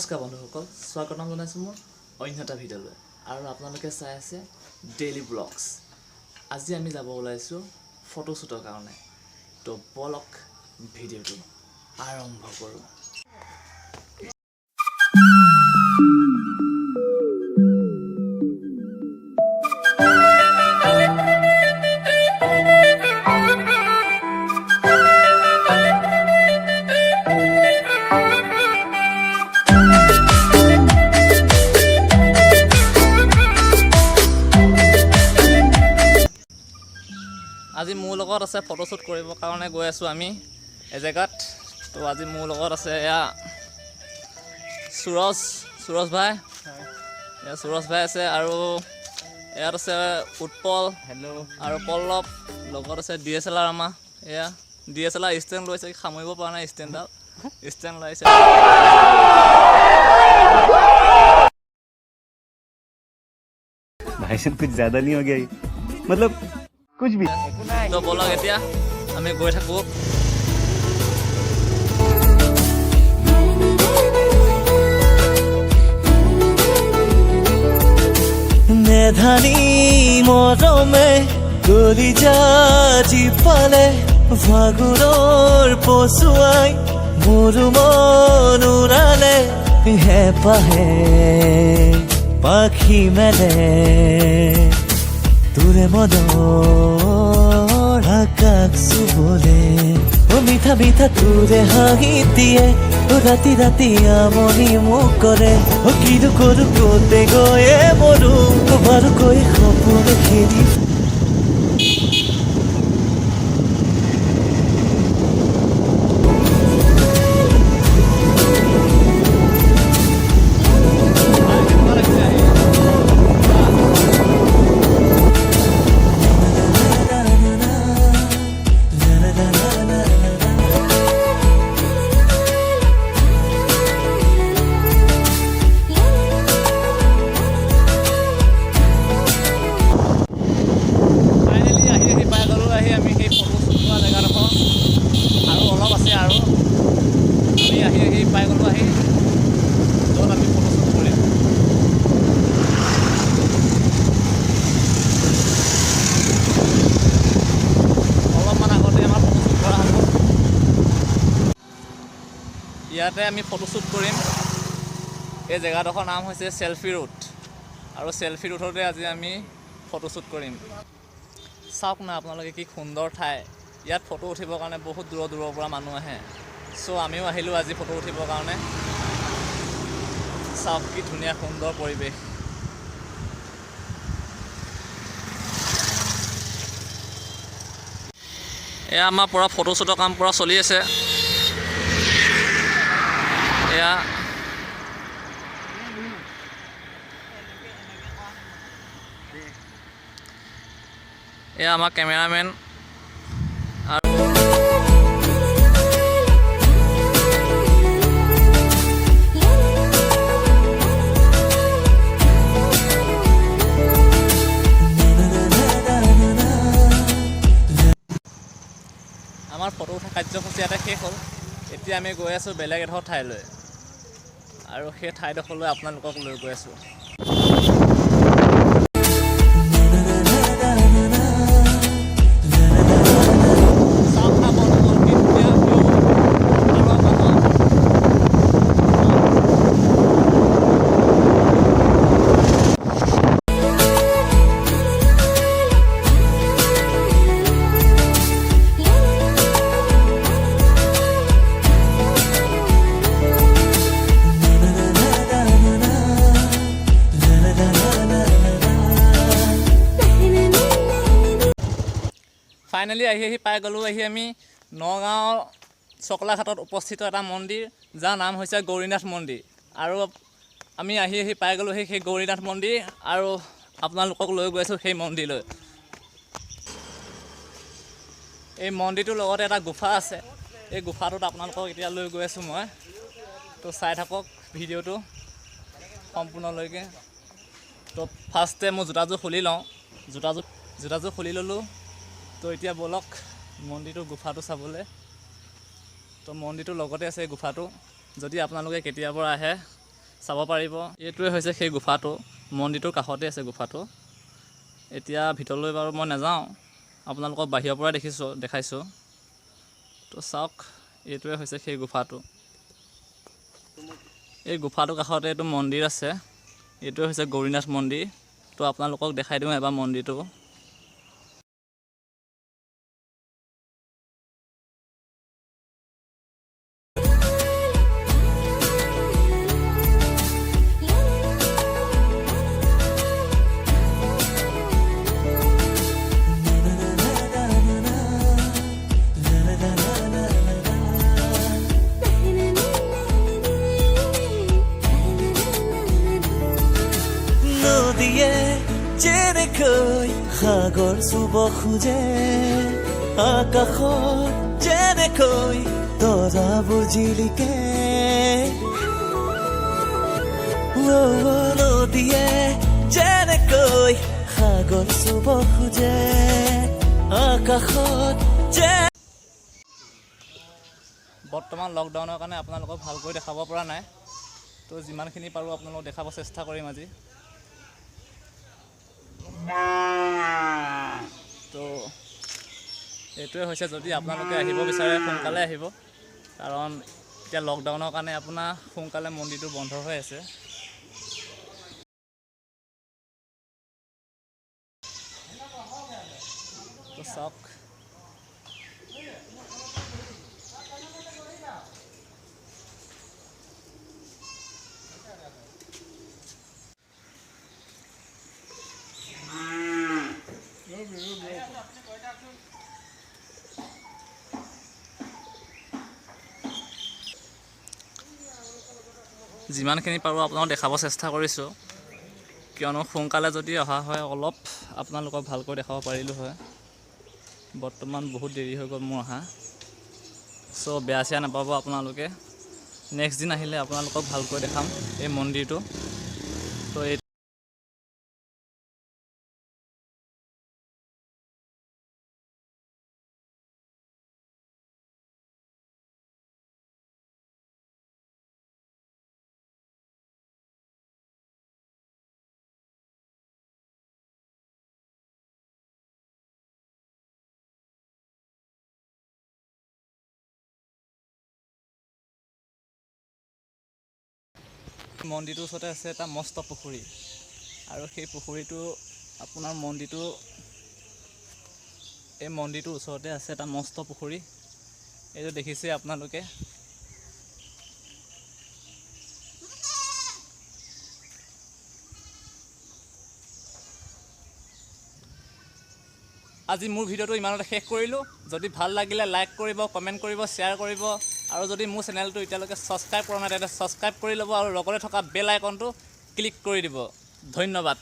নমস্কাৰ বন্ধুসকল, স্বাগতম জনাইছোঁ মোৰ অন্য এটা ভিডিঅ'লৈ। আৰু আপোনালোকে চাই আছে ডেইলি ব্লগছ। আজি আমি যাব ওলাইছোঁ ফটোশ্বুটৰ কাৰণে। তো বলক ভিডিঅ'টো আৰম্ভ কৰোঁ। আজি মোৰ লগত আছে ফটোশ্বুট কৰিবৰ কাৰণে গৈ আছোঁ আমি এজেগাত। তো আজি মোৰ লগত আছে এয়া সুৰজ ভাই, এয়া সুৰজ ভাই আছে, আৰু ইয়াত আছে উৎপল, হেল্ল', আৰু পল্লৱ। লগত আছে DSLR আমাৰ, এয়া DSLR ষ্টেণ্ড লৈছে, সামৰিব পৰা নাই ষ্টেণ্ড লাইছে। भाई साहब कुछ ज्यादा नहीं हो गया ये? मतलब कुछ भी। তো বলক এতিয়া আমি গৈ থাকোঁ। মেধানী মৰমে কলিজা পালে ফাগুনৰ পচুৱাই মোৰ মন উৰালে হেঁপাহে পাখি মেলে তোৰে মনৰ আকাশ চুবলে ও মিঠা মিঠা তোৰে হাঁহি দিয়ে ও ৰাতি ৰাতি আমনি মোক কৰে ও কিনো কৰো ক'তে গৈয়ে মৰো বাৰুকৈ সপোন খেলি ইয়াতে আমি ফটোশ্বুট কৰিম। এই জেগাডোখৰ নাম হৈছে চেল্ফি ৰুট, আৰু চেল্ফি ৰুটতে আজি আমি ফটোশ্বুট কৰিম। চাওক না আপোনালোকে কি সুন্দৰ ঠাই। ইয়াত ফটো উঠিবৰ কাৰণে বহুত দূৰৰ পৰা মানুহ আহে। চ' আমিও আহিলোঁ আজি ফটো উঠিবৰ কাৰণে। চাওক কি ধুনীয়া সুন্দৰ পৰিৱেশ। এয়া আমাৰ পৰা ফটোশ্বুটৰ কাম পৰা চলি আছে। এয়া আমাৰ কেমেৰামেন। আমাৰ ফটো উঠা কাৰ্যসূচী এটা শেষ হ'ল। এতিয়া আমি গৈ আছোঁ বেলেগ এডোখৰ ঠাইলৈ, আৰু সেই ঠাইডোখৰলৈ আপোনালোকক লৈ গৈ আছোঁ। ফাইনেলি আহি পাই গ'লোঁ। আমি নগাঁও চকলাঘাটত উপস্থিত এটা মন্দিৰ, যাৰ নাম হৈছে গৌৰীনাথ মন্দিৰ। আৰু আমি আহি পাই গ'লোঁ সেই গৌৰীনাথ মন্দিৰ, আৰু আপোনালোকক লৈ গৈ আছোঁ সেই মন্দিৰলৈ। এই মন্দিৰটোৰ লগতে এটা গুফা আছে। এই গুফাটোত আপোনালোকক এতিয়া লৈ গৈ আছোঁ মই। তো চাই থাকক ভিডিঅ'টো সম্পূৰ্ণলৈকে। তো ফাৰ্ষ্টে মই জোতাযোৰ খুলি লওঁ। জোতাযোৰ খুলি ল'লোঁ। তো এতিয়া বলক মন্দিৰটোৰ গুফাটো চাবলৈ। তো মন্দিৰটোৰ লগতে আছে গুফাটো। যদি আপোনালোকে কেতিয়াবা আহে চাব পাৰিব। এইটোৱে হৈছে সেই গুফাটো, মন্দিৰটোৰ কাষতে আছে গুফাটো। এতিয়া ভিতৰলৈ বাৰু মই নাযাওঁ, আপোনালোকক বাহিৰৰ পৰা দেখাইছোঁ। তো চাওক, এইটোৱে হৈছে সেই গুফাটো। এই গুফাটোৰ কাষতে এইটো মন্দিৰ আছে, এইটোৱে হৈছে গৌৰীনাথ মন্দিৰ। তো আপোনালোকক দেখাই দিওঁ এবাৰ মন্দিৰটো। নদীয়ে যেনেকৈ সাগৰ চুব খোজে, আকাশত যেনেকৈ তৰা বুজিলিকে, নদীয়ে যেনেকৈ সাগৰ চুব খোজে, আকাশত বৰ্তমান লকডাউনৰ কাৰণে আপোনালোকক ভালকৈ দেখাব পৰা নাই। তো যিমানখিনি পাৰোঁ আপোনালোকক দেখাব চেষ্টা কৰিম আজি। তো এইটোৱে হৈছে, যদি আপোনালোকে আহিব বিচাৰে সোনকালে আহিব, কাৰণ এতিয়া লকডাউনৰ কাৰণে আপোনাৰ সোনকালে মন্দিৰটো বন্ধ হৈ আছে। তো চাওক, যিমানখিনি পাৰোঁ আপোনালোকক দেখাব চেষ্টা কৰিছোঁ, কিয়নো সোনকালে যদি অহা হয় অলপ আপোনালোকক ভালকৈ দেখাব পাৰিলোঁ হয়। বৰ্তমান বহুত দেৰি হৈ গ'ল মোৰ অহা, চ' বেয়া চেয়া নাপাব আপোনালোকে। নেক্সট দিন আহিলে আপোনালোকক ভালকৈ দেখাম এই মন্দিৰটো। তো এই মন্দিৰটোৰ ওচৰতে আছে এটা মস্ত পুখুৰী, আৰু সেই পুখুৰীটো আপোনাৰ এই মন্দিৰটোৰ ওচৰতে আছে এটা মস্ত পুখুৰী। এইটো দেখিছে আপোনালোকে। আজি মোৰ ভিডিঅ'টো ইমানতে শেষ কৰিলোঁ। যদি ভাল লাগিলে লাইক কৰিব, কমেণ্ট কৰিব, শ্বেয়াৰ কৰিব, আৰু যদি মোৰ চেনেলটো এতিয়ালৈকে ছাবস্ক্ৰাইব কৰা নাই তেন্তে ছাবস্ক্ৰাইব কৰি ল'ব, আৰু লগতে থকা বেল আইকনটো ক্লিক কৰি দিব। ধন্যবাদ।